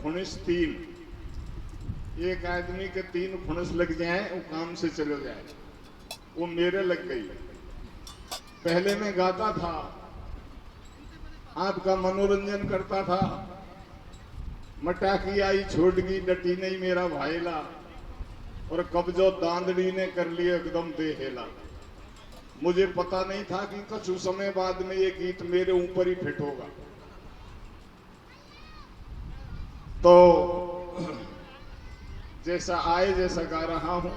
फुनिस 3, एक आदमी के 3 फुनिस लग जाए वो काम से चले जाए, वो मेरे लग गई। पहले मैं गाता था, आपका मनोरंजन करता था, मटाकी आई छोड़ गई डटी नहीं मेरा भाईला, और कब्जो दांदड़ी ने कर लिया एकदम देहेला। मुझे पता नहीं था कि कुछ समय बाद में ये गीत मेरे ऊपर ही फिट होगा। तो जैसा आए जैसा गा रहा हूं।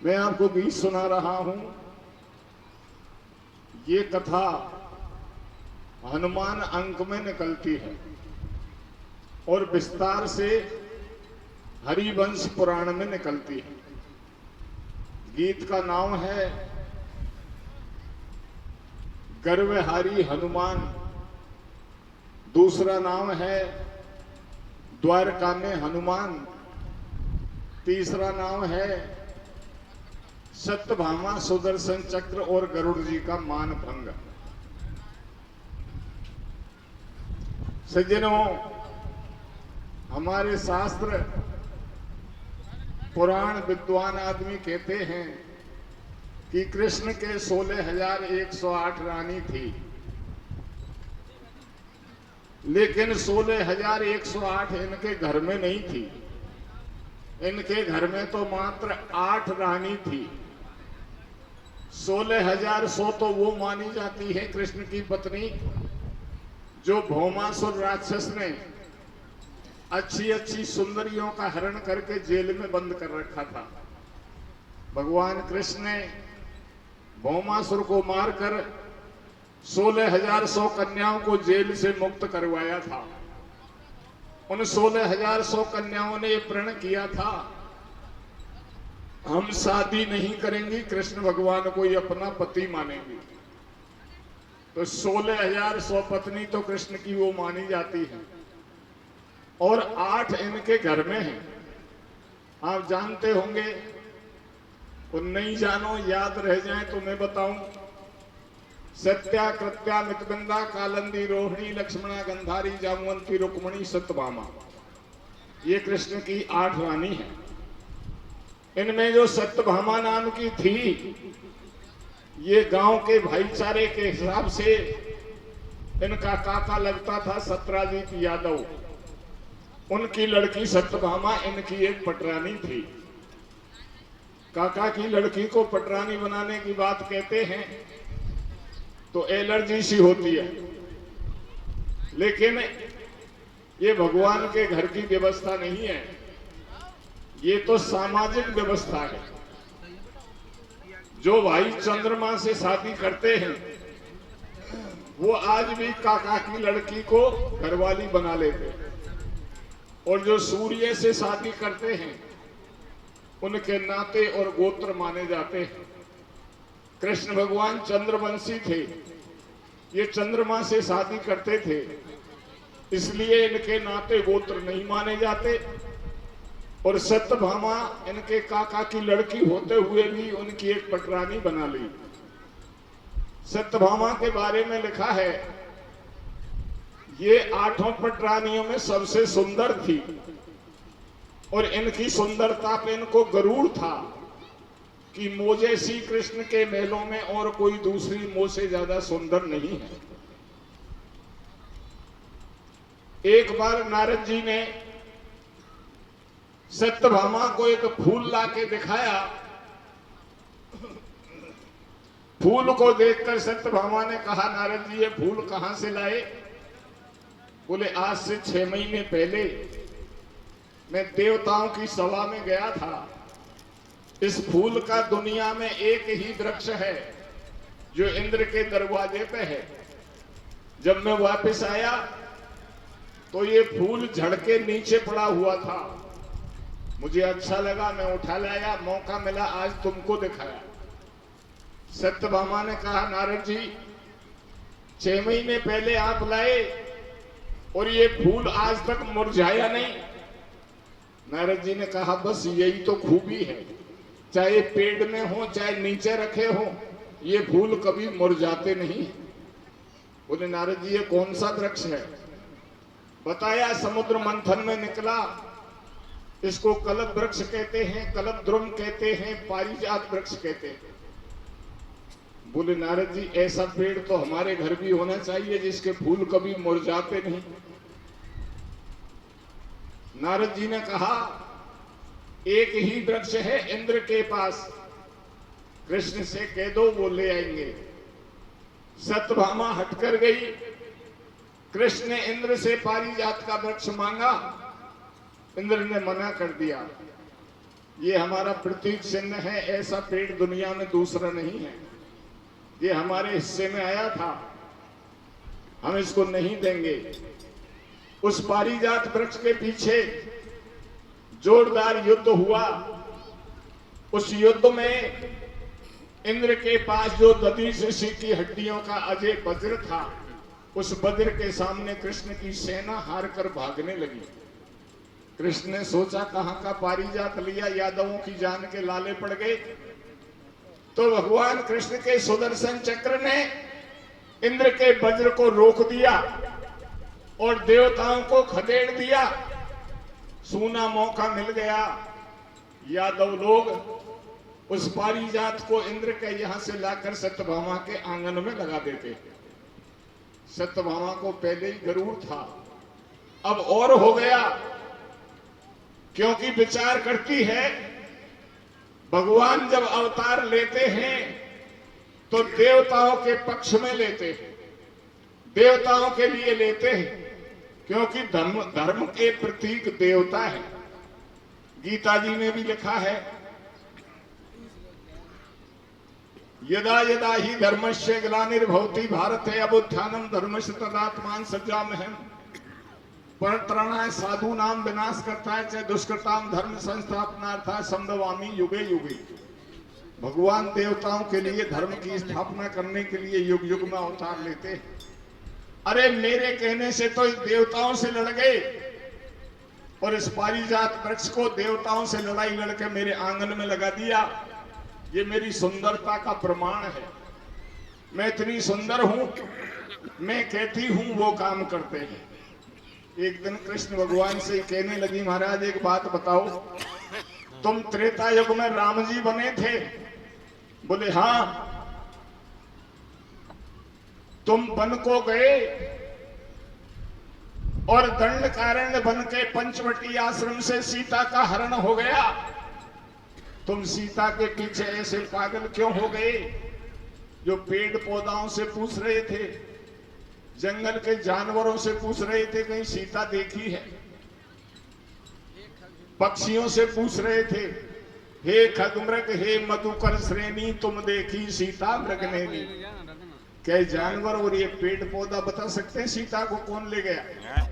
मैं आपको गीत सुना रहा हूं। ये कथा हनुमान अंक में निकलती है और विस्तार से हरिवंश पुराण में निकलती है। गीत का नाम है गर्वहारी हनुमान, दूसरा नाम है द्वारका में हनुमान, तीसरा नाम है सत्यभामा सुदर्शन चक्र और गरुड़ जी का मान भंग। सज्जनों, हमारे शास्त्र पुराण विद्वान आदमी कहते हैं कि कृष्ण के 16,108 रानी थी, लेकिन 16,108 इनके घर में नहीं थी। इनके घर में तो मात्र 8 रानी थी। 16,100 तो वो मानी जाती है कृष्ण की पत्नी जो भौमासुर राक्षस ने अच्छी अच्छी सुंदरियों का हरण करके जेल में बंद कर रखा था। भगवान कृष्ण ने भौमासुर को मारकर 16,100 कन्याओं को जेल से मुक्त करवाया था। उन 16,100 कन्याओं ने प्रण किया था, हम शादी नहीं करेंगी, कृष्ण भगवान को ही अपना पति मानेंगी। तो 16,100 पत्नी तो कृष्ण की वो मानी जाती है और 8 इनके घर में हैं। आप जानते होंगे, और नहीं जानो याद रह जाए तो मैं बताऊं। सत्या, कृत्या, मितगंधा, कालंदी, रोहिणी, लक्ष्मणा, गंधारी, जामवंती, रुक्मणी, सत्यभामा, ये कृष्ण की 8 रानी है। इनमें जो सत्यभामा नाम की थी, ये गांव के भाईचारे के हिसाब से इनका काका लगता था सत्राजीत यादव। उनकी लड़की सत्यभामा इनकी एक पटरानी थी। काका की लड़की को पटरानी बनाने की बात कहते हैं तो एलर्जी सी होती है, लेकिन ये भगवान के घर की व्यवस्था नहीं है, ये तो सामाजिक व्यवस्था है। जो भाई चंद्रमा से शादी करते हैं वो आज भी काका की लड़की को घरवाली बना लेते हैं, और जो सूर्य से शादी करते हैं उनके नाते और गोत्र माने जाते हैं। कृष्ण भगवान चंद्रवंशी थे, ये चंद्रमा से शादी करते थे, इसलिए इनके नाते गोत्र नहीं माने जाते। और सत्यभामा इनके काका की लड़की होते हुए भी उनकी एक पटरानी बना ली। सत्यभामा के बारे में लिखा है, ये 8 पटरानियों में सबसे सुंदर थी और इनकी सुंदरता पे इनको गरूर था कि मुझे श्री कृष्ण के महलों में और कोई दूसरी मुझ से ज्यादा सुंदर नहीं है। एक बार नारद जी ने सत्यभामा को एक फूल लाके दिखाया। फूल को देखकर सत्यभामा ने कहा, नारद जी ये फूल कहां से लाए? बोले आज से 6 महीने पहले मैं देवताओं की सभा में गया था। इस फूल का दुनिया में एक ही वृक्ष है जो इंद्र के दरवाजे पे है। जब मैं वापस आया तो ये फूल झड़ के नीचे पड़ा हुआ था। मुझे अच्छा लगा, मैं उठा लाया, मौका मिला आज तुमको दिखाया। सत्यभामा ने कहा, नारद जी 6 महीने पहले आप लाए और ये फूल आज तक मुरझाया नहीं। नारद जी ने कहा, बस यही तो खूबी है, चाहे पेड़ में हो चाहे नीचे रखे हो, ये फूल कभी मुरझाते नहीं। बोले नारद जी ये कौन सा वृक्ष है? बताया समुद्र मंथन में निकला, इसको कल्प वृक्ष कहते हैं, कल्पद्रुम कहते हैं, पारिजात वृक्ष कहते हैं। बोले नारद जी ऐसा पेड़ तो हमारे घर भी होना चाहिए जिसके फूल कभी मुरझाते नहीं। नारद जी ने कहा एक ही वृक्ष है इंद्र के पास, कृष्ण से कह दो वो ले आएंगे। सत्यभामा हटकर गई। कृष्ण ने इंद्र से पारिजात का वृक्ष मांगा, इंद्र ने मना कर दिया। ये हमारा प्रतीक चिन्ह है, ऐसा पेड़ दुनिया में दूसरा नहीं है, ये हमारे हिस्से में आया था, हम इसको नहीं देंगे। उस पारिजात वृक्ष के पीछे जोरदार युद्ध हुआ। उस युद्ध में इंद्र के पास जो दधीच ऋषि की हड्डियों का अजय वज्र था, उस वज्र के सामने कृष्ण की सेना हार कर भागने लगी। कृष्ण ने सोचा कहां का पारिजात लिया, यादवों की जान के लाले पड़ गए। तो भगवान कृष्ण के सुदर्शन चक्र ने इंद्र के वज्र को रोक दिया और देवताओं को खदेड़ दिया। सूना मौका मिल गया, यादव लोग उस पारिजात को इंद्र के यहां से लाकर सत्यभामा के आंगन में लगा देते। सत्यभामा को पहले ही गरूर था, अब और हो गया, क्योंकि विचार करती है भगवान जब अवतार लेते हैं तो देवताओं के पक्ष में लेते हैं, देवताओं के लिए लेते हैं, क्योंकि धर्म के प्रतीक देवता है। गीता जी में भी लिखा है यदा यदा ही धर्मस्य ग्लानिर्भवति भारते अभ्युत्थानं धर्मस्य तदात्मान सज्जाम्यहम् परित्राणाय साधूनां विनाशकर्ताय च दुष्कृतां धर्म संस्थापनार्थाय संभवामि युगे युगे। भगवान देवताओं के लिए धर्म की स्थापना करने के लिए युग युग में अवतार लेते हैं। अरे मेरे कहने से तो इस देवताओं से लड़ गए और इस पारिजात वृक्ष को देवताओं से लड़ाई लड़के मेरे आंगन में लगा दिया। ये मेरी सुंदरता का प्रमाण है, मैं इतनी सुंदर हूं, मैं कहती हूं वो काम करते हैं। एक दिन कृष्ण भगवान से कहने लगी महाराज एक बात बताओ, तुम त्रेता युग में राम जी बने थे? बोले हाँ। तुम वन को गए और दंडकारण्य बन के पंचवटी आश्रम से सीता का हरण हो गया। तुम सीता के पीछे ऐसे पागल क्यों हो गए? जो पेड़ पौधाओं से पूछ रहे थे, जंगल के जानवरों से पूछ रहे थे कहीं सीता देखी है, पक्षियों से पूछ रहे थे हे खगमृग हे मधुकर श्रेणी तुम देखी सीता मृगनैनी। क्या जानवर और ये पेड़ पौधा बता सकते हैं सीता को कौन ले गया?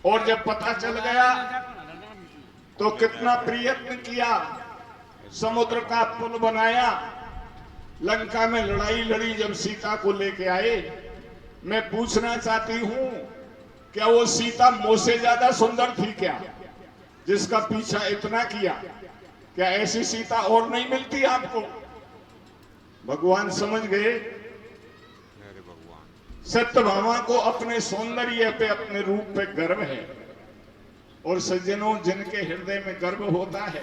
और जब पता चल गया तो कितना प्रयत्न किया, समुद्र का पुल बनाया, लंका में लड़ाई लड़ी, जब सीता को लेके आए। मैं पूछना चाहती हूं क्या वो सीता मुझसे ज्यादा सुंदर थी क्या, जिसका पीछा इतना किया? क्या ऐसी सीता और नहीं मिलती आपको? भगवान समझ गए सत्यभामा को अपने सौंदर्य पे, अपने रूप पे गर्व है। और सज्जनों, जिनके हृदय में गर्व होता है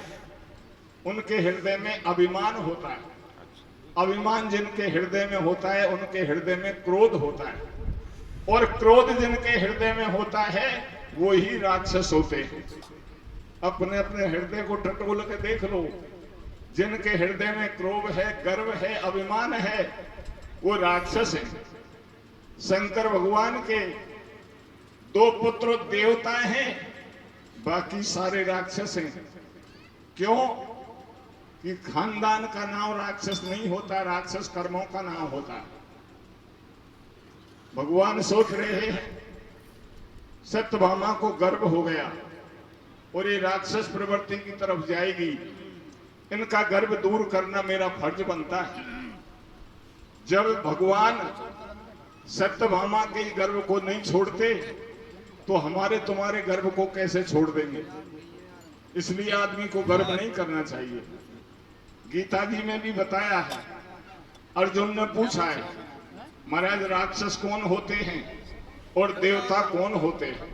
उनके हृदय में अभिमान होता है। अभिमान जिनके हृदय में होता है उनके हृदय में क्रोध होता है, और क्रोध जिनके हृदय में होता है वो ही राक्षस होते हैं। अपने अपने हृदय को टटोल के देख लो, जिनके हृदय में क्रोध है, गर्व है, अभिमान है, वो राक्षस है। शंकर भगवान के 2 पुत्र देवता हैं, बाकी सारे राक्षस हैं। क्यों? कि खानदान का नाम राक्षस नहीं होता, राक्षस कर्मों का नाम होता है। भगवान सोच रहे हैं सत्यभामा को गर्व हो गया और ये राक्षस प्रवृत्ति की तरफ जाएगी, इनका गर्व दूर करना मेरा फर्ज बनता है। जब भगवान सत्यभामा के गर्व को नहीं छोड़ते तो हमारे तुम्हारे गर्व को कैसे छोड़ देंगे? इसलिए आदमी को गर्व नहीं करना चाहिए। गीता जी में भी बताया है अर्जुन ने पूछा है, महाराज राक्षस कौन होते हैं और देवता कौन होते हैं?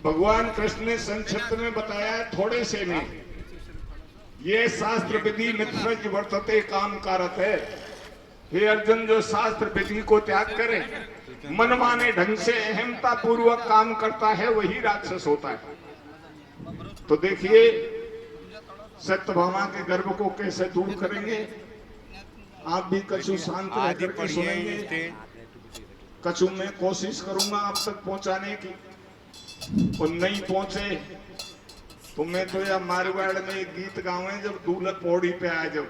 भगवान कृष्ण ने संक्षिप्त में बताया है, थोड़े से में। ये शास्त्र विधि मित्रज वर्तते काम कारक है। हे अर्जुन, जो शास्त्र विधि को त्याग करे, मनमाने ढंग से अहमता पूर्वक काम करता है, वही राक्षस होता है। तो देखिए सत्यभामा के गर्भ को कैसे दूर करेंगे। आप भी कछु शांत रह करके सुनेंगे। कछु मैं कोशिश करूंगा आप तक पहुंचाने की, और नहीं पहुंचे तो मैं तो या मारवाड़ में एक गीत गावे, जब दूल्हा पौड़ी पे आए, जब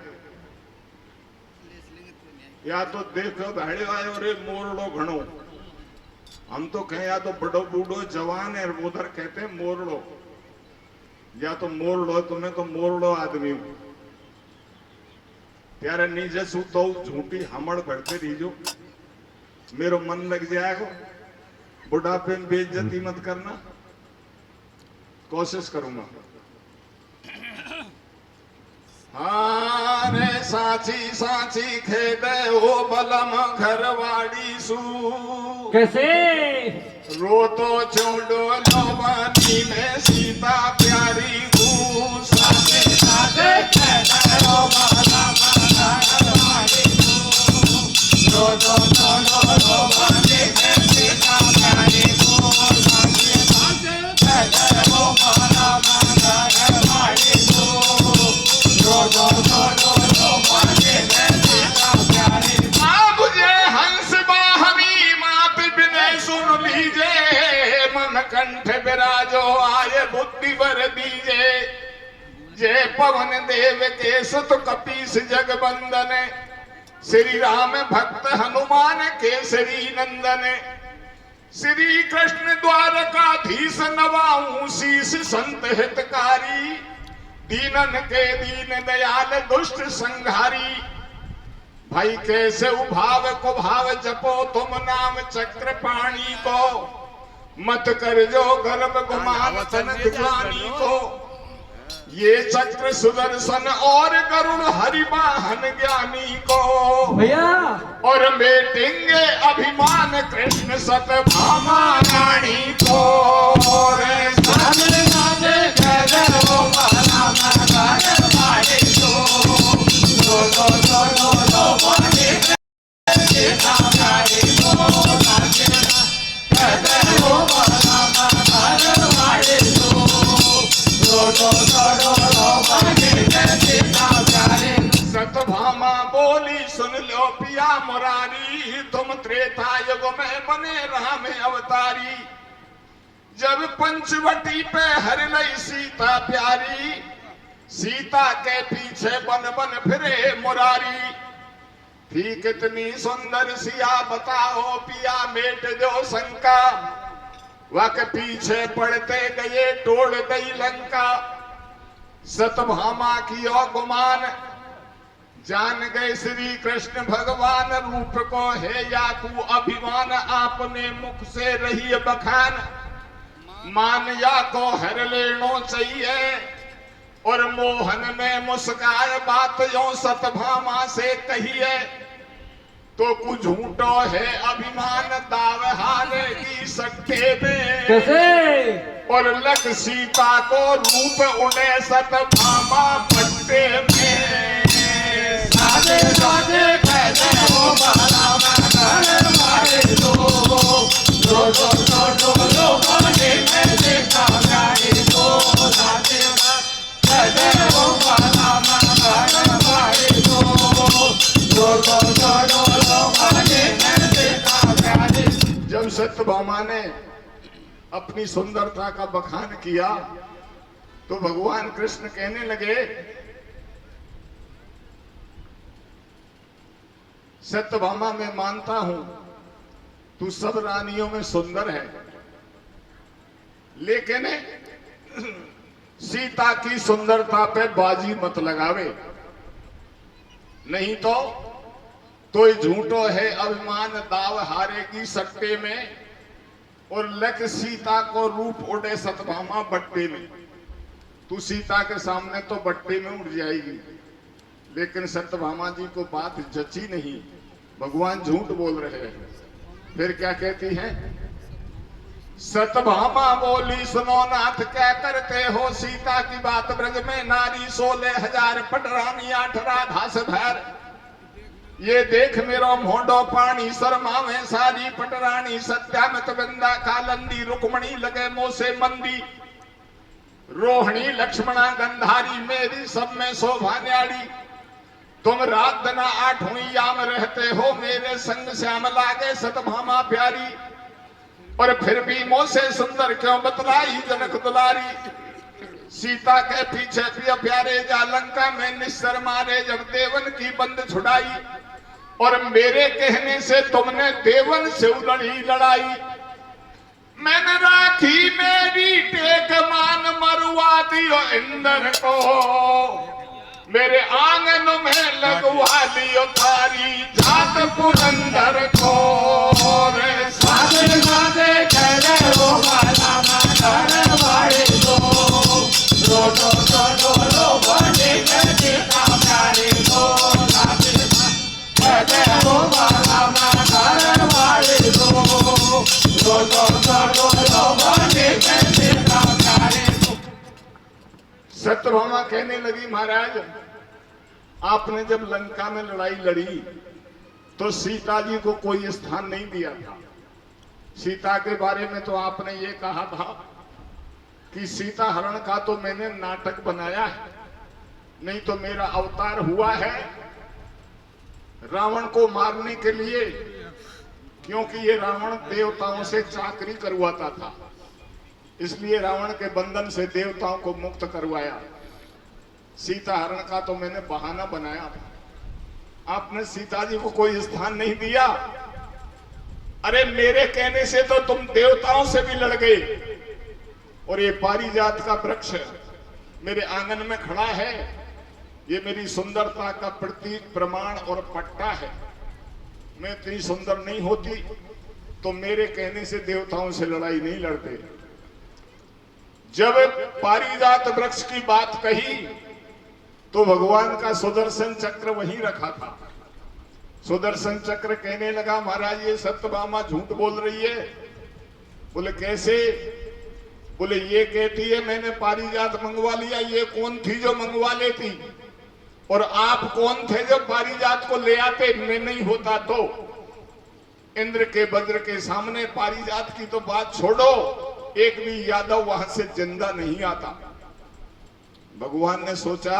या तो देखो भाड़े आयो रे मोरड़ो घणो, हम तो कहें या तो बड़ो बूढ़ो जवान है, उधर कहते हैं मोरड़ो, या तो मोरड़ो, तुम्हें तो मोरड़ो आदमी हूं। त्यारे नीचे सू तो झूठी हमड़ भरते रहीजो, मेरो मन लग जाएगा। बुढ़ापे में बेइज्जती मत करना, कोशिश करूंगा। हाँ रे साची साची खेदे हो बलम घरवाड़ी सू, कैसे रो तो छोड़ो लवानी में सीता प्यारी हूँ। साची साची खेदे हो बलम घरवाड़ी सू, रो तो छोड़ो लवानी में सीता प्यारी हूँ। साची साची खेदे हो बलम घरवाड़ी सू, रो तो छोड़ो लवानी में सीता प्यारी। मुझे हंस बाहरी मात बिने सुन लीजे, मन कंठ विराजो आए बुद्धि वर दीजे। जय पवन देव के सुत कपीस जगबंदन, श्री राम भक्त हनुमान केसरी नंदन। श्री कृष्ण द्वारकाधीश नवाऊं शीस संत हितकारी, दीनन के दीन दयाल दुष्ट संहारी। भाई कैसे उभाव को भाव जपो तुम नाम चक्र पाणी को, मत कर जो गर्भ गुमान तन दुआनी को। ये चक्र सुदर्शन और गरुड़ हरिवाहन ज्ञानी को, भैया और मेटेंगे अभिमान कृष्ण सतभामा रानी को। रे सामने सामने गदर वो माला मगर मारे तो, लो लो लो लो लो मारे सीता प्यारी को। गदर वो माला मगर मारे तो, लो लो लो लो लो मारे सीता प्यारी। सतभामा बोली सुन लो पिया मुरारी, तुम त्रेता युग में बने राम अवतारी। जब पंचवटी पे हर लई सीता प्यारी, सीता के पीछे बन बन फिरे मुरारी। थी कितनी सुंदर सिया बताओ पिया मेट दो शंका, वक पीछे पड़ते गए तोड़ गई लंका। सतभामा की गुमान जान गए श्री कृष्ण भगवान, रूप को है या तू अभिमान, आपने मुख से रही बखान। मान या को हर लेनो चाहिए, और मोहन ने मुस्काए बात यो सतभामा से कही है। तो कुछ झूठो है अभिमान, दाव हारेगी सट्टे में कैसे, और लग सीता को रूप उड़े सतभामा पट्टे में। साधे साधे कहते हो बाला मगर मारे दो, दो दो दो दो दो मारे में सीता प्यारी को। साधे कहते हो बाला मगर मारे दो, दो दो दो दो मारे में सीता प्यारी। जब सत्यभामा ने अपनी सुंदरता का बखान किया, तो भगवान कृष्ण कहने लगे, सत्यभामा मैं मानता हूं तू सब रानियों में सुंदर है, लेकिन सीता की सुंदरता पे बाजी मत लगावे, नहीं तो ये झूठो है अभिमान, दाव हारेगी सट्टे में, और लक सीता को रूप उड़े सतभामा बट्टे में। तू सीता के सामने तो बट्टे में उड़ जाएगी, लेकिन सत्यभामा जी को बात जची नहीं, भगवान झूठ बोल रहे हैं। फिर क्या कहती हैं? सत्यभामा बोली, सुनो नाथ क्या करते हो, सीता की बात ब्रज में नारी 16,000 पटरानी 8 राधा से भैर। ये देख मेरो मोंडो पानी शर्मा में सारी पटरानी, सत्यामित बिंदा कालंदी रुक्मणी लगे मोसे मंदी, रोहिणी लक्ष्मणा गंधारी मेरी सब में शोभा न्यारी। तुम रात दिन 8वीं याम रहते हो, मेरे संग श्याम लागे सतभामा प्यारी, और फिर भी मोसे सुंदर क्यों बतलाई जनक दुलारी। सीता के पीछे प्रिय प्यारे जा लंका में निश्चर मारे, जब देवन की बंद छुड़ाई, और मेरे कहने से तुमने देवन से लड़ी लड़ाई। मैंने राखी मेरी टेक मान मरुआ दियो इंद्र को, मेरे आंगन में लगवा लियो थारी जात पुरंदर को। रे साधे साधे करे वो वाला माधर वाले दो, रो दो दो दो रो बने करके प्यारे दो, साधे करे वो वाला माधर वाले दो, रो दो दो रो बने करके प्यारे दो। सत्यभामा कहने लगी, महाराज आपने जब लंका में लड़ाई लड़ी तो सीता जी को कोई स्थान नहीं दिया था। सीता के बारे में तो आपने ये कहा था कि सीता हरण का तो मैंने नाटक बनाया है, नहीं तो मेरा अवतार हुआ है रावण को मारने के लिए, क्योंकि ये रावण देवताओं से चाकरी करवाता था, इसलिए रावण के बंधन से देवताओं को मुक्त करवाया। सीता हरण का तो मैंने बहाना बनाया था, आपने सीता जी को कोई स्थान नहीं दिया। अरे मेरे कहने से तो तुम देवताओं से भी लड़ गए, और ये पारिजात का वृक्ष मेरे आंगन में खड़ा है, ये मेरी सुंदरता का प्रतीक प्रमाण और पट्टा है। मैं इतनी सुंदर नहीं होती तो मेरे कहने से देवताओं से लड़ाई नहीं लड़ते। जब पारिजात वृक्ष की बात कही तो भगवान का सुदर्शन चक्र वहीं रखा था। सुदर्शन चक्र कहने लगा, महाराज ये सत्यभामा झूठ बोल रही है। बोले कैसे? बोले ये कहती है मैंने पारिजात मंगवा लिया, ये कौन थी जो मंगवा लेती, और आप कौन थे जो पारिजात को ले आते? मैं नहीं होता तो। इंद्र के वज्र के सामने पारिजात की तो बात छोड़ो, एक भी यादव वहां से जिंदा नहीं आता। भगवान ने सोचा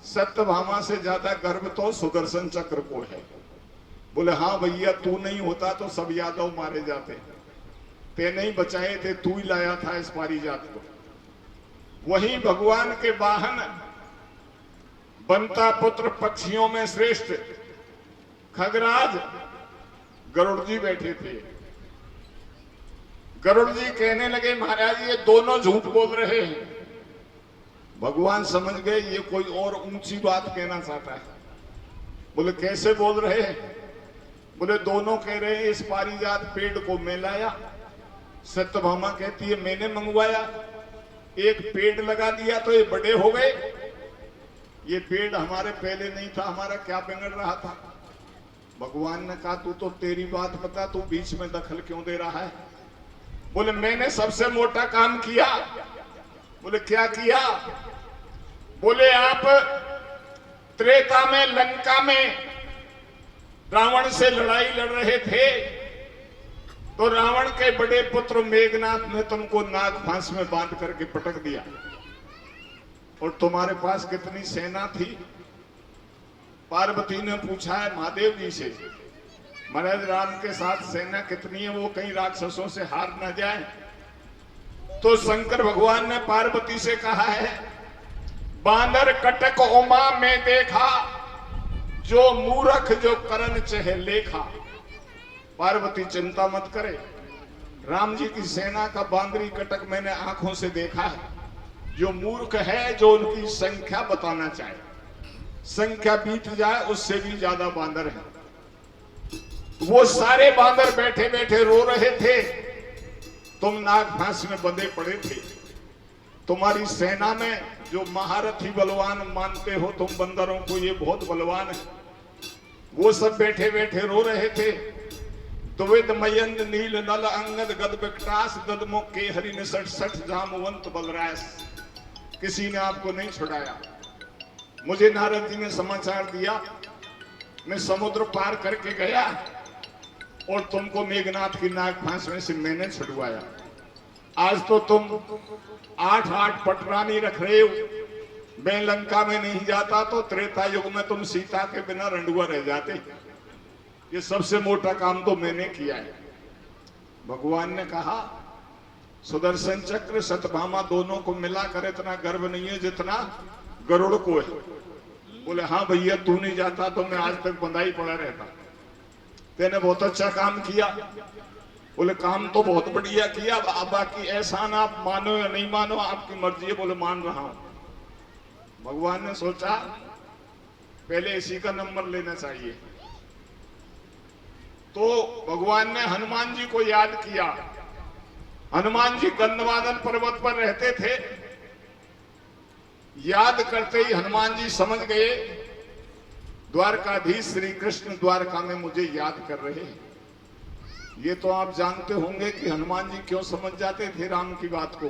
सत्यभामा से ज्यादा गर्व तो सुदर्शन चक्र को है। बोले हाँ भैया, तू नहीं होता तो सब यादव मारे जाते, ते नहीं बचाए थे, तू ही लाया था इस पारिजात को। वहीं भगवान के वाहन बंता पुत्र पक्षियों में श्रेष्ठ खगराज गरुड़ जी बैठे थे। गरुड़ जी कहने लगे, महाराज ये दोनों झूठ बोल रहे हैं। भगवान समझ गए ये कोई और ऊंची बात कहना चाहता है। बोले कैसे बोल रहे हैं? बोले दोनों कह रहे हैं इस पारिजात पेड़ को मैं लाया, सत्यभामा कहती है मैंने मंगवाया। एक पेड़ लगा दिया तो ये बड़े हो गए, ये पेड़ हमारे पहले नहीं था, हमारा क्या बिगड़ रहा था? भगवान ने कहा तू तो तेरी बात बता, तू बीच में दखल क्यों दे रहा है? बोले मैंने सबसे मोटा काम किया। बोले क्या किया? बोले आप त्रेता में लंका में रावण से लड़ाई लड़ रहे थे, तो रावण के बड़े पुत्र मेघनाथ ने तुमको नाग फांस में बांध करके पटक दिया। और तुम्हारे पास कितनी सेना थी? पार्वती ने पूछा है महादेव जी से, महाराज राम के साथ सेना कितनी है, वो कहीं राक्षसों से हार न जाए। तो शंकर भगवान ने पार्वती से कहा है, बांदर कटक उमा में देखा, जो मूर्ख जो करण चहे लेखा। पार्वती चिंता मत करे, राम जी की सेना का बांदरी कटक मैंने आंखों से देखा है। जो मूर्ख है, जो उनकी संख्या बताना चाहे, संख्या बीत जाए उससे भी ज्यादा बांदर है। वो सारे बांदर बैठे बैठे रो रहे थे, तुम नाग फांस में बंधे पड़े थे। तुम्हारी सेना में जो महारथी बलवान मानते हो तुम बंदरों को, ये बहुत बलवान है, वो सब बैठे बैठे रो रहे थे। द्विद मयंद नील नल अंगद गद विकटास ददमो के हरि ने 67 जामवंत बलरास। किसी ने आपको नहीं छुड़ाया। मुझे नारद जी ने समाचार दिया, मैं समुद्र पार करके गया और तुमको मेघनाथ की नाग फांस में से मैंने छुड़वाया। आज तो तुम 8-8 पटरानी रख रहे हो। मैं लंका में नहीं जाता तो त्रेता युग में तुम सीता के बिना रंडुआ रह जाते। ये सबसे मोटा काम तो मैंने किया है। भगवान ने कहा सुदर्शन चक्र सतभामा दोनों को मिलाकर इतना गर्व नहीं है जितना गरुड़ को है। बोले हाँ भैया, तू नहीं जाता तो मैं आज तक बंधाई पड़ा रहता। तेने बहुत अच्छा काम किया। बोले काम तो बहुत बढ़िया किया, बाकी एहसान आप मानो या नहीं मानो आपकी मर्जी है। बोले मान रहा हूं। भगवान ने सोचा पहले इसी का नंबर लेना चाहिए, तो भगवान ने हनुमान जी को याद किया। हनुमान जी गंधमादन पर्वत पर रहते थे। याद करते ही हनुमान जी समझ गए द्वारकाधीश श्री कृष्ण द्वारका में मुझे याद कर रहे हैं। ये तो आप जानते होंगे कि हनुमान जी क्यों समझ जाते थे राम की बात को।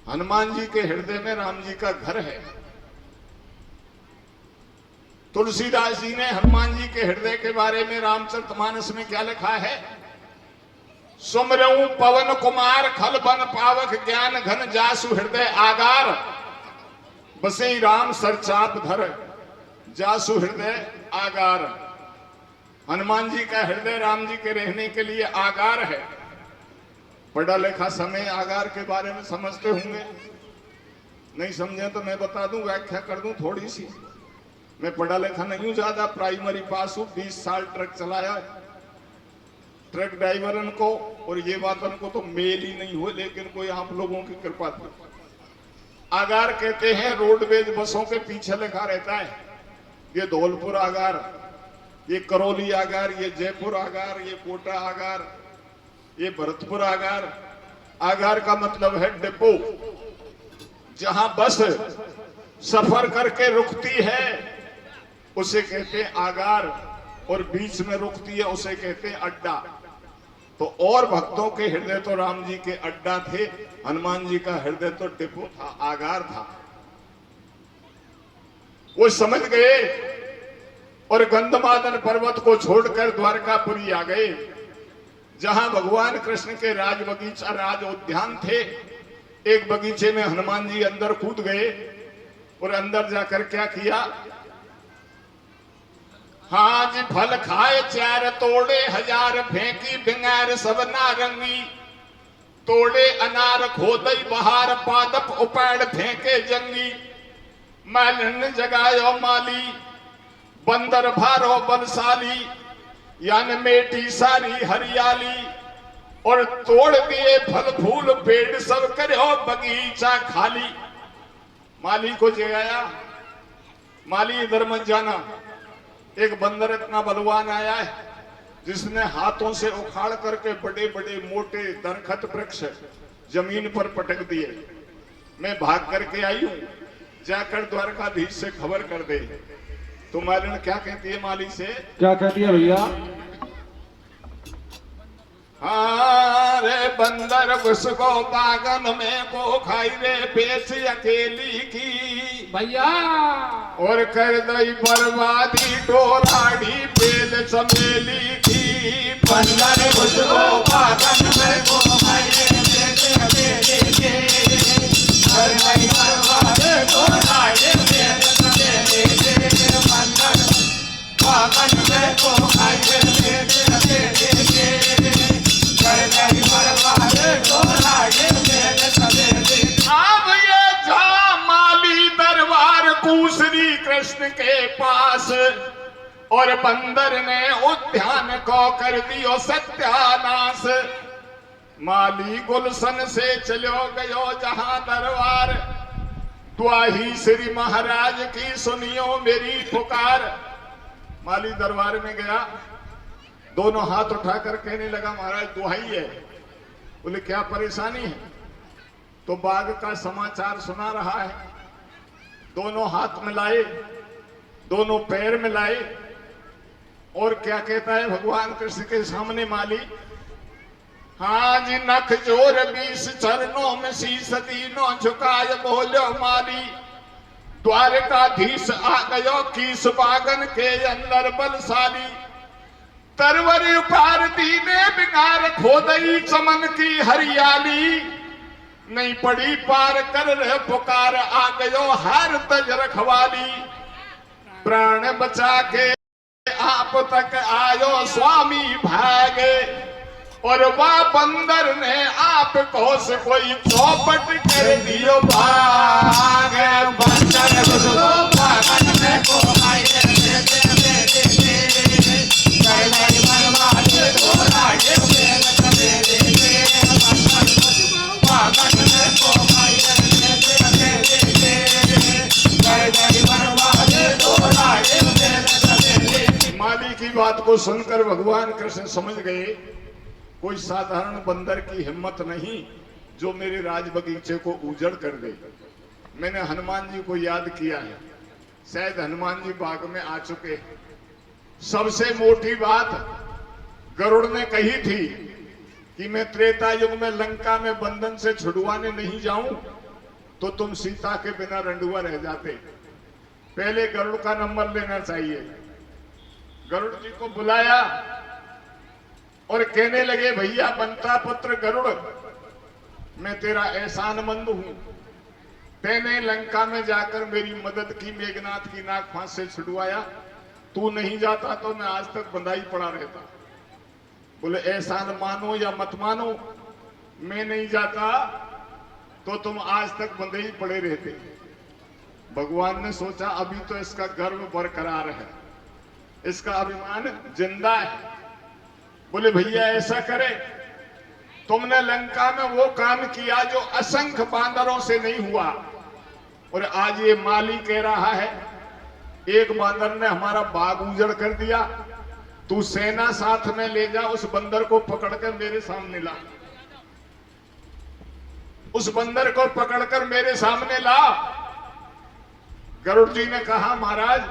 हनुमान जी के हृदय में राम जी का घर है। तुलसीदास जी ने हनुमान जी के हृदय के बारे में रामचरितमानस में क्या लिखा है? सुमरऊ पवन कुमार खल बन पावक ज्ञान घन जासु हृदय आगार, बसे राम सरचाप धर जासु हृदय आगार। हनुमान जी का हृदय राम जी के रहने के लिए आगार है। पढ़ा लिखा समय आगार के बारे में समझते होंगे, नहीं समझे तो मैं बता दूं, व्याख्या कर दूं थोड़ी सी। मैं पढ़ा लिखा नहीं हूं ज्यादा, प्राइमरी पास हूं, 20 साल ट्रक चलाया। ट्रक ड्राइवरन को और ये बातन को तो मेल ही नहीं हुए, लेकिन कोई आप लोगों की कृपा थी। आगार कहते हैं रोडवेज बसों के पीछे लिखा रहता है, ये धौलपुर आगार, ये करौली आगार, ये जयपुर आगार, ये कोटा आगार, ये भरतपुर आगार। आगार का मतलब है डिपो, जहां बस सफर करके रुकती है उसे कहते हैं आगार, और बीच में रुकती है उसे कहते हैं अड्डा। तो और भक्तों के हृदय तो राम जी के अड्डा थे, हनुमान जी का हृदय तो डिपो था, आगार था। वो समझ गए और गंधमादन पर्वत को छोड़कर द्वारकापुरी आ गए, जहां भगवान कृष्ण के राज बगीचा राज उद्यान थे। एक बगीचे में हनुमान जी अंदर कूद गए और अंदर जाकर क्या किया? हाँ जी, फल खाए 4 तोड़े 1000 फेंकी बिंगार सब नारंगी, तोड़े अनार खोदई बहार पादप उपाड़ फेंके जंगी, मालन जगायो माली बंदर भारो बलशाली, यानी मेटी सारी हरियाली, और तोड़ दिए फल फूल पेड़ सब करो बगीचा खाली। माली को जगाया, माली इधर मत जाना। एक बंदर इतना बलवान आया है जिसने हाथों से उखाड़ करके बड़े बड़े मोटे दरखत वृक्ष जमीन पर पटक दिए। मैं भाग करके आई हूं, जाकर द्वारकाधीश से खबर कर दे। तो मालिन क्या कहती है माली से? क्या कहती है भैया? हाँ रे बंदर घुसको बागन में को खाई रे बेच अकेली की भैया, और कर दई बर्बादी टोराड़ी बेल चमेली की। बंदर घुसको बागन में को खाई रे बेच अकेली की, कर दई बर्बादी टोराड़ी बेल चमेली की। बंदर बागन में को खाई रे बेच अकेली की, अब ये जा माली दरबार श्री कृष्ण के पास, और बंदर ने उद्यान को कर दियो सत्यानाश। माली गुलशन से चलो गयो जहां दरबार, त्वाही श्री महाराज की सुनियो मेरी पुकार। माली दरबार में गया, दोनों हाथ उठाकर कहने लगा महाराज दुहाई है। बोले क्या परेशानी है? तो बाघ का समाचार सुना रहा है। दोनों हाथ मिलाए, दोनों पैर मिलाए, और क्या कहता है भगवान कृष्ण के सामने माली, हाँ जी नख जोर 20 चरणों में शीश दीनो झुकाय बोलो माली, द्वारकाधीश आ गयो कीस बागन के अंदर बलशाली, तरवर पार दीने बिगार खोदई चमन की हरियाली, नहीं पड़ी पार कर रहे पुकार आ गयो हार तज रखवाली, प्राण बचा के आप तक आयो स्वामी भागे, और वह बंदर ने आपको से कोई चौपट कर दियो भागे, बंदर घुसो बागन में को आए दे कर नहीं बर्बाद तोरा ये मेरे बंदर बागन में को आए दे कर नहीं बर्बाद तोरा ये मेरे। माली की बात को सुनकर भगवान कृष्ण समझ गए कोई साधारण बंदर की हिम्मत नहीं जो मेरे राज बगीचे को उजड़ कर दे। मैंने हनुमान जी को याद किया है, शायद हनुमान जी बाग में आ चुके हैं। सबसे मोटी बात गरुड़ ने कही थी कि मैं त्रेता युग में लंका में बंधन से छुड़वाने नहीं जाऊं तो तुम सीता के बिना रंडुआ रह जाते। पहले गरुड़ का नंबर लेना चाहिए। गरुड़ जी को बुलाया और कहने लगे, भैया बंता पुत्र गरुड़, मैं तेरा एहसानमंद हूं। तैने लंका में जाकर मेरी मदद की, मेघनाथ की नाक फांस से छुड़वाया। तू नहीं जाता तो मैं आज तक बंधाई पड़ा रहता। बोले एहसान मानो या मत मानो, मैं नहीं जाता तो तुम आज तक बंधे ही पड़े रहते। भगवान ने सोचा अभी तो इसका गर्व बरकरार है, इसका अभिमान जिंदा है। बोले भैया ऐसा करे, तुमने लंका में वो काम किया जो असंख्य बांदरों से नहीं हुआ, और आज ये माली कह रहा है एक बांदर ने हमारा बाग उजड़ कर दिया, तू सेना साथ में ले जा, उस बंदर को पकड़कर मेरे सामने ला, उस बंदर को पकड़कर मेरे सामने ला। गरुड़ जी ने कहा महाराज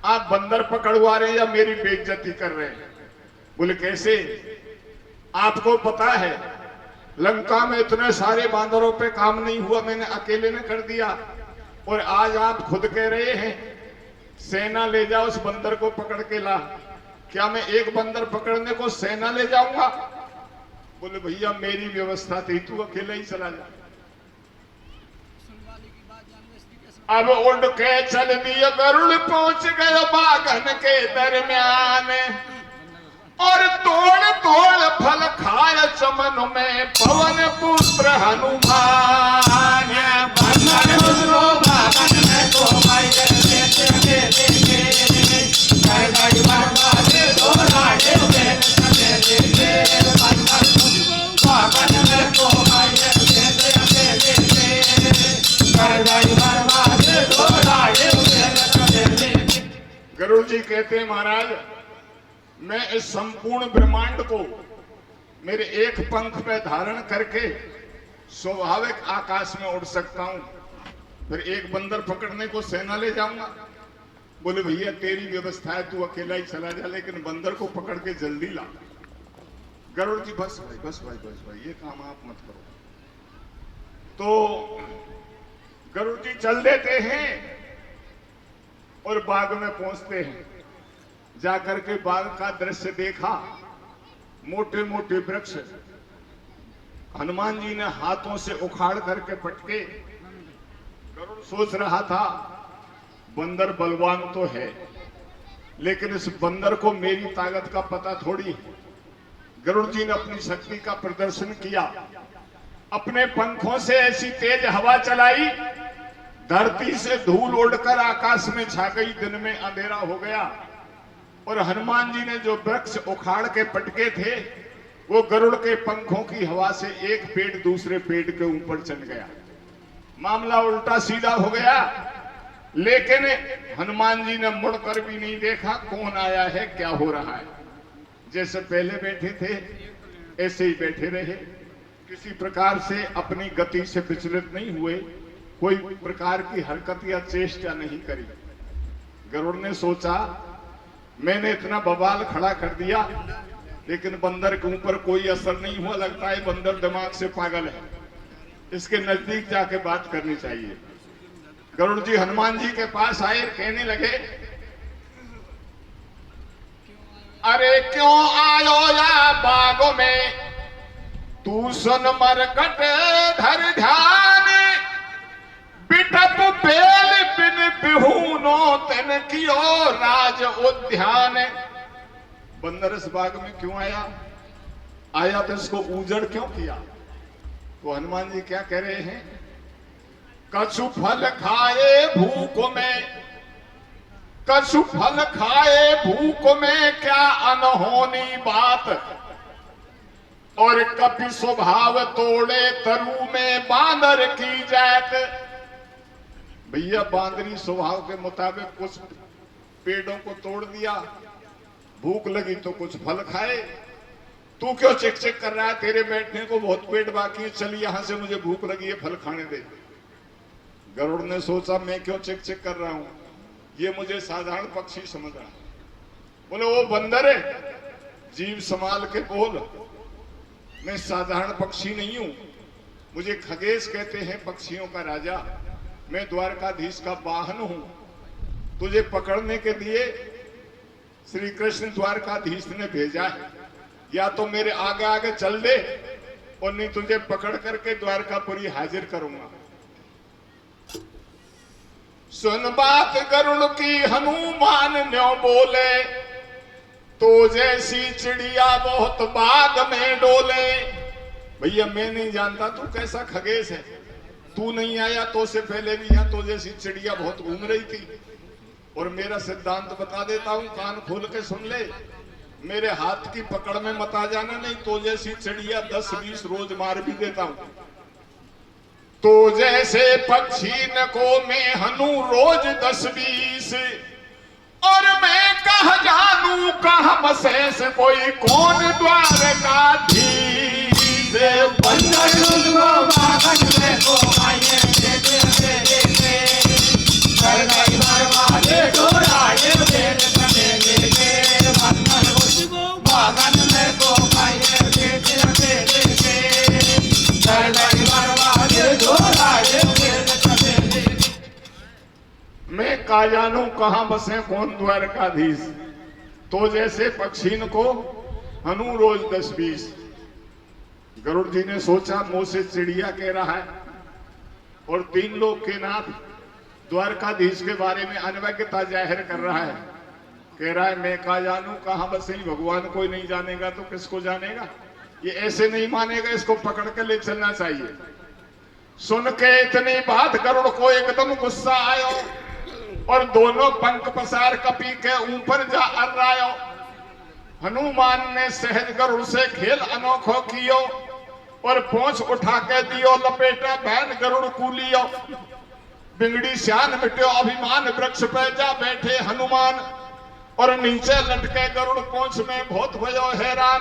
आप बंदर पकड़वा रहे हैं या मेरी बेइज्जती कर रहे हैं? बोले कैसे? आपको पता है लंका में इतने सारे बांदरों पे काम नहीं हुआ, मैंने अकेले ने कर दिया, और आज आप खुद कह रहे हैं सेना ले जाओ, उस बंदर को पकड़ के ला। क्या मैं एक बंदर पकड़ने को सेना ले जाऊंगा? बोले भैया मेरी व्यवस्था थी, तू अकेला ही चला जा। अब उड़ के चल दिया गरुड़, पहुंच गए बागन के दरमियान, और तोड़ तोड़ फल खाए चमन में पवन पुत्र हनुमान। बंदर घुसो बागन में को आए दे कर नहीं बर्बाद तोरा ये मेरे बंदर बागन में को आए दे कर नहीं बर्बाद तोरा ये मेरे। गरुड़ जी कहते हैं महाराज मैं इस संपूर्ण ब्रह्मांड को मेरे एक पंख पे धारण करके स्वाभाविक आकाश में उड़ सकता हूं, फिर एक बंदर पकड़ने को सेना ले जाऊंगा? बोले भैया तेरी व्यवस्था है, तू अकेला ही चला जा, लेकिन बंदर को पकड़ के जल्दी ला। गरुड़ जी बस भाई बस भाई बस भाई, ये काम आप मत करो। तो गरुड़ जी चल देते हैं और बाग में पहुंचते हैं। जाकर के बाग का दृश्य देखा, मोटे मोटे वृक्ष हनुमान जी ने हाथों से उखाड़ करके पटके। गरुड़ सोच रहा था बंदर बलवान तो है, लेकिन इस बंदर को मेरी ताकत का पता थोड़ी। गरुड़ जी ने अपनी शक्ति का प्रदर्शन किया, अपने पंखों से ऐसी तेज हवा चलाई, धरती से धूल उड़कर आकाश में छा गई। दिन में अंधेरा हो गया और हनुमान जी ने जो वृक्ष उखाड़ के पटके थे वो गरुड़ के पंखों की हवा से एक पेड़ दूसरे पेड़ के ऊपर चढ़ गया। मामला उल्टा सीधा हो गया, लेकिन हनुमान जी ने मुड़कर भी नहीं देखा कौन आया है, क्या हो रहा है। जैसे पहले बैठे थे ऐसे ही बैठे रहे। किसी प्रकार से अपनी गति से विचलित नहीं हुए, कोई प्रकार की हरकत या चेष्टा नहीं करी। गरुड़ ने सोचा मैंने इतना बवाल खड़ा कर दिया, लेकिन बंदर के ऊपर कोई असर नहीं हुआ। लगता है बंदर दिमाग से पागल है, इसके नजदीक जाके बात करनी चाहिए। गरुड़ जी हनुमान जी के पास आए, कहने लगे अरे क्यों आयो या बागों में, तू सुन मरकट धर ध्यान, बिटप बेल बिन बिहूनो तन कियो राज उद्यान। बंदर इस बाग में क्यों आया? आया तो इसको उजड़ क्यों किया? तो हनुमान जी क्या कह रहे हैं? कछु फल खाए भूख में, कछु फल खाए भूख में क्या अनहोनी बात, और कपि स्वभाव तोड़े तरु में बांदर की जात। भैया बांदरी स्वभाव के मुताबिक कुछ पेड़ों को तोड़ दिया, भूख लगी तो कुछ फल खाए। तू क्यों चिक चिक कर रहा है? तेरे बैठने को बहुत पेट बाकी है, चल यहां से, मुझे भूख लगी है, फल खाने दे। गरुड़ ने सोचा मैं क्यों चिक चिक कर रहा हूं, ये मुझे साधारण पक्षी समझ रहा। बोले वो बंदर है, जीव संभाल के बोल, मैं साधारण पक्षी नहीं हूं, मुझे खगेश कहते हैं, पक्षियों का राजा। मैं द्वारकाधीश का वाहन हूं। तुझे पकड़ने के लिए श्री कृष्ण द्वारकाधीश ने भेजा है, या तो मेरे आगे आगे चल दे, और नहीं तुझे पकड़ करके द्वारकापुरी हाजिर करूंगा। सुन बात गरुड़ की हनुमान न्यों बोले, तो जैसी चिड़िया बहुत बाग में डोले। भैया मैं नहीं जानता तू कैसा खगेश है, तू नहीं आया तो से पहले भी यहाँ तो जैसी चिड़िया बहुत घूम रही थी। और मेरा सिद्धांत बता देता हूं, कान खोल के सुन ले, मेरे हाथ की पकड़ में मत आ जाना, नहीं तो जैसी चिड़िया 10-20 रोज मार भी देता हूं। तो जैसे पक्षी न को मैं हनु रोज 10-20, और मैं कह जानू कह बसेस कोई कौन द्वारकाधीश। बंदर उसको बागन में को आए देते देते, कर गई बर्बादे डोराए मेरे सने लेके। बंदर उसको बागन में को आए देते देते, कर गई बर्बादे डोराए मेरे सने लेके। मैं का जानू कहां बसे कौन द्वारकाधीश। तो जैसे पक्षीन को हनु रोज 10-20। गरुड़ जी ने सोचा मुंह से चिड़िया कह रहा है, और 3 लोग के नाथ द्वारकाधीश के बारे में अनवज्ञता जाहिर कर रहा है। कह रहा है मैं का जानू कहां बसे, भगवान कोई नहीं जानेगा तो किसको जानेगा, ये ऐसे नहीं मानेगा, इसको पकड़ के ले चलना चाहिए। सुन के इतनी बात गरुड़ को एकदम गुस्सा आयो, और दोनों पंख पसार कपी के ऊपर जा अर्रायो। हनुमान ने सहज गरुड़ से खेल अनोखो कियो, और पूंछ उठा के दियो लपेटा बहन गरुड़ कूलियो। बिगड़ी श्यान मिट्यो अभिमान, वृक्ष पे जा बैठे हनुमान, और नीचे लटके गरुड़ पूंछ में बहुत भयो हैरान।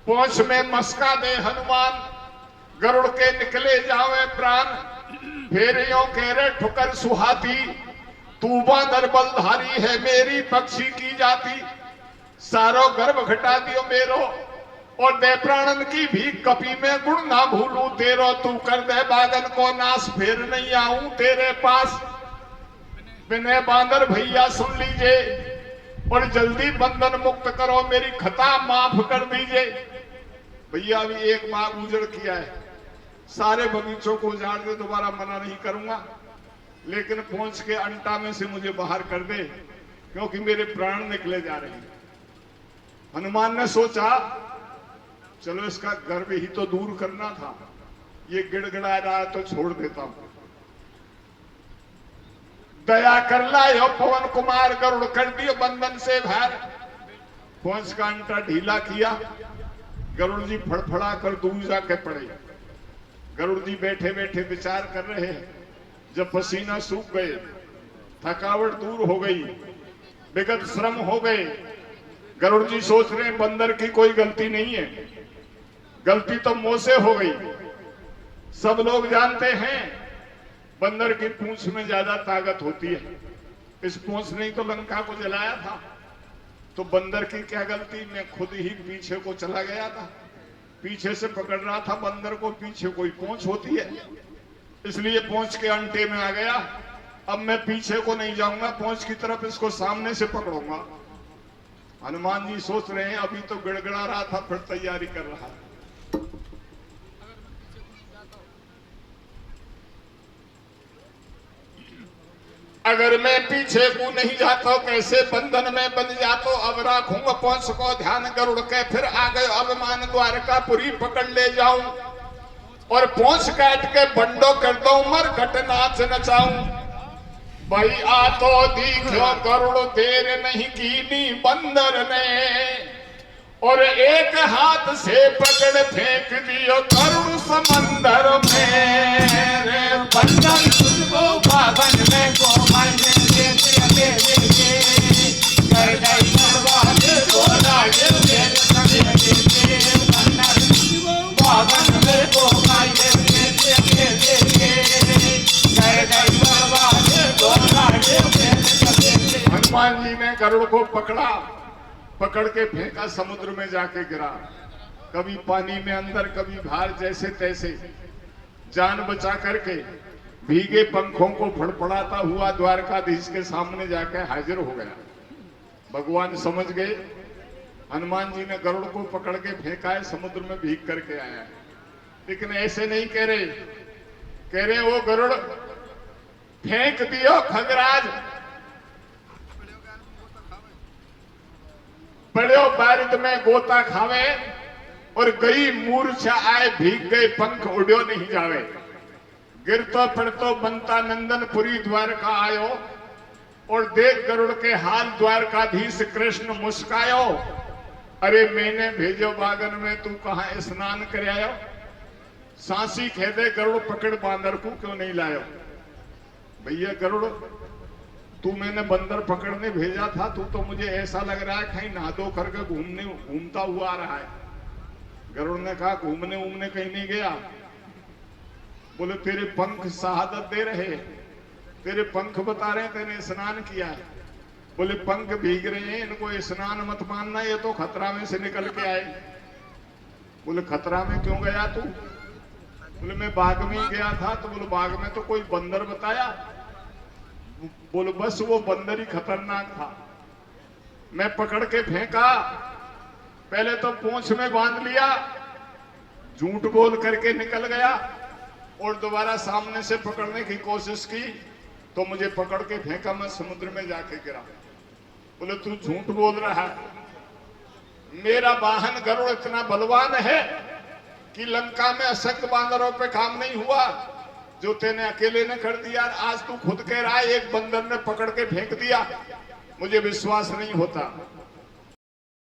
पूंछ में मस्का दे हनुमान, गरुड़ के निकले जावे प्राण। फेरियों कह रे ठुकर सुहाती, तू बांदर बलधारी है मेरी पक्षी की जाति। सारो गर्भ घटा दियो मेरो, और दे प्राणन की भी कपी में गुण ना भूलू तेरो। तू कर दे बागन को नाश, फिर नहीं आऊं तेरे पास। विनय बांदर भैया सुन लीजिए, और जल्दी बंधन मुक्त करो, मेरी खता माफ कर दीजिए। भैया अभी एक बाग उजड़ किया है, सारे बगीचों को उजाड़ दे, दोबारा मना नहीं करूंगा, लेकिन पहुंच के अंटा में से मुझे बाहर कर दे, क्योंकि मेरे प्राण निकले जा रहे हैं। हनुमान ने सोचा चलो इसका गर्व ही तो दूर करना था, ये गिड़गिड़ा रहा है तो छोड़ देता हूं। दया कर लायो पवन कुमार, गरुड़ कर दियो बंधन से बाहर। पहुंच का अंटा ढीला किया, गरुड़ जी फड़फड़ा कर दूर जाके पड़े। गरुड़ जी बैठे बैठे विचार कर रहे हैं। जब पसीना सूख गए, थकावट दूर हो गई, विगत श्रम हो गए, गरुड़ जी सोच रहे हैं बंदर की कोई गलती नहीं है। गलती तो मुंह से हो गई। सब लोग जानते हैं बंदर की पूंछ में ज्यादा ताकत होती है। इस पूंछ ने तो लंका को जलाया था। तो बंदर की क्या गलती, मैं खुद ही पीछे को चला गया था, पीछे से पकड़ रहा था बंदर को। पीछे कोई पूंछ होती है, इसलिए पूंछ के अंटे में आ गया। अब मैं पीछे को नहीं जाऊंगा, पूंछ की तरफ इसको सामने से पकड़ूंगा। हनुमान जी सोच रहे हैं अभी तो गड़गड़ा रहा था, फिर तैयारी कर रहा। अगर मैं पीछे को नहीं जाता कैसे बंधन में बन जाता, अब राखूंगा पूंछ को ध्यान गरुड़ के। फिर आ गए अभिमान द्वारकापुरी, पकड़ ले जाऊं और पूंछ काट के बंडो कर दो, मर घट नाच नचाऊं। भाई आ तो दिखो गरुड़, देर नहीं कीनी बंदर ने, और एक हाथ से पकड़ फेंक दियो गरुड़ समंदर में। रे बंदर तुझको बावन में को मारने देते देते, कर गई बर्बाद को राजे मेरे सगे देते। बंदर तुझको बावन में को मारने देते देते, कर गई बर्बाद को राजे मेरे सगे देते। हनुमान जी ने गरुड़ को पकड़ा, पकड़ के फेंका, समुद्र में जाके गिरा। कभी पानी में अंदर, कभी बाहर, जैसे तैसे जान बचा करके भीगे पंखों को फड़फड़ाता हुआ द्वारकाधीश के सामने जाकर हाजिर हो गया। भगवान समझ गए हनुमान जी ने गरुड़ को पकड़ के फेंका है, समुद्र में भीग करके आया है। लेकिन ऐसे नहीं कह रहे, कह रहे वो गरुड़ फेंक दियो खगराज, पड़ो बारिद में गोता खावे, और गई मूर्छा आए, भीग गए पंख उड़ो नहीं जावे। गिरतो पड़तो बनता नंदनपुरी द्वारका आयो, और देख गरुड़ के हाल द्वारकाधीश कृष्ण मुस्कायो। अरे मैंने भेजो बागन में, तू कहां स्नान कर आयो। सांसी खेदे गरुड़ पकड़ बांदर को क्यों नहीं लायो। भैया गरुड़, तू मैंने बंदर पकड़ने भेजा था, तू तो मुझे ऐसा लग रहा है कहीं नहा धो करके घूमता हुआ आ रहा है। गरुड़ ने कहा घूमने उमने कहीं नहीं गया। बोले तेरे पंख शहादत दे रहे, तेरे पंख बता रहे तेने स्नान किया है। बोले पंख भीग रहे हैं, इनको स्नान मत मानना, ये तो खतरा में से निकल के आए। बोले खतरा में क्यों गया तू। बोले मैं बाग में ही गया था। तो बोले बाग में तो कोई बंदर बताया। बोले बस वो बंदर ही खतरनाक था, मैं पकड़ के फेंका, पहले तो पूंछ में बांध लिया, झूठ बोल करके निकल गया, और दोबारा सामने से पकड़ने की कोशिश की तो मुझे पकड़ के फेंका, मैं समुद्र में जाके गिरा। बोले तू झूठ बोल रहा है। मेरा वाहन गरुड़ इतना बलवान है कि लंका में असंख्य बांदरों पे काम नहीं हुआ जो तेने अकेले ने कर दिया। आज तू खुद कह रहा है एक बंदर ने पकड़ के फेंक दिया, मुझे विश्वास नहीं होता।